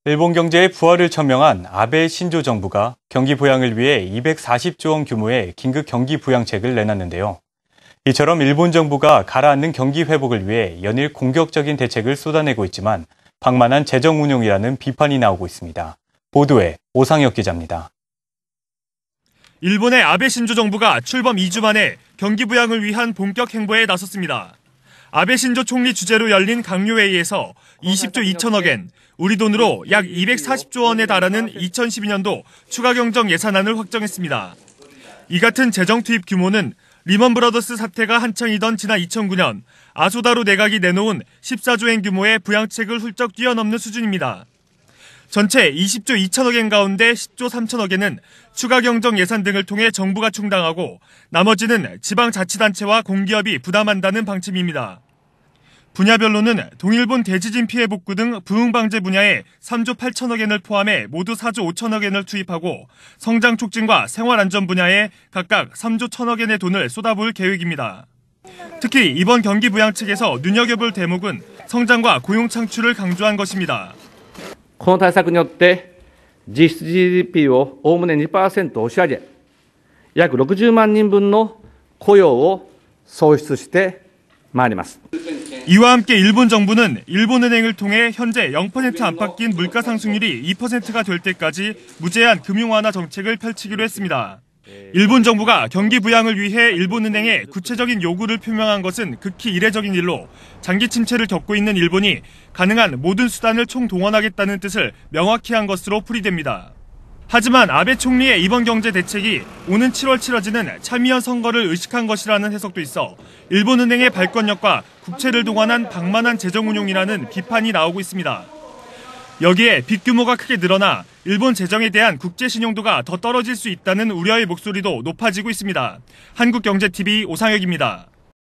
일본 경제의 부활을 천명한 아베 신조 정부가 경기 부양을 위해 240조 원 규모의 긴급 경기 부양책을 내놨는데요. 이처럼 일본 정부가 가라앉는 경기 회복을 위해 연일 공격적인 대책을 쏟아내고 있지만 방만한 재정 운용이라는 비판이 나오고 있습니다. 보도에 오상혁 기자입니다. 일본의 아베 신조 정부가 출범 2주 만에 경기 부양을 위한 본격 행보에 나섰습니다. 아베 신조 총리 주재로 열린 강요회의에서 20조 2천억 엔, 우리 돈으로 약 240조 원에 달하는 2012년도 추가 경정 예산안을 확정했습니다. 이 같은 재정 투입 규모는 리먼 브라더스 사태가 한창이던 지난 2009년 아소다로 내각이 내놓은 14조 엔 규모의 부양책을 훌쩍 뛰어넘는 수준입니다. 전체 20조 2천억 엔 가운데 10조 3천억 엔은 추가 경정 예산 등을 통해 정부가 충당하고 나머지는 지방자치단체와 공기업이 부담한다는 방침입니다. 분야별로는 동일본 대지진 피해 복구 등 부흥 방제 분야에 3조 8천억 엔을 포함해 모두 4조 5천억 엔을 투입하고 성장 촉진과 생활 안전 분야에 각각 3조 1천억 엔의 돈을 쏟아부을 계획입니다. 특히 이번 경기 부양책에서 눈여겨볼 대목은 성장과 고용 창출을 강조한 것입니다. この対策によって実質 GDP をおおむね 2% 押し上げ、約60万人分の雇用を創出してまいります。 이와 함께 일본 정부는 일본은행을 통해 현재 0% 안팎인 물가 상승률이 2%가 될 때까지 무제한 금융 완화 정책을 펼치기로 했습니다. 일본 정부가 경기 부양을 위해 일본은행에 구체적인 요구를 표명한 것은 극히 이례적인 일로 장기 침체를 겪고 있는 일본이 가능한 모든 수단을 총동원하겠다는 뜻을 명확히 한 것으로 풀이됩니다. 하지만 아베 총리의 이번 경제 대책이 오는 7월 치러지는 참의원 선거를 의식한 것이라는 해석도 있어 일본은행의 발권력과 국채를 동원한 방만한 재정 운용이라는 비판이 나오고 있습니다. 여기에 빚 규모가 크게 늘어나 일본 재정에 대한 국제 신용도가 더 떨어질 수 있다는 우려의 목소리도 높아지고 있습니다. 한국경제TV 오상혁입니다.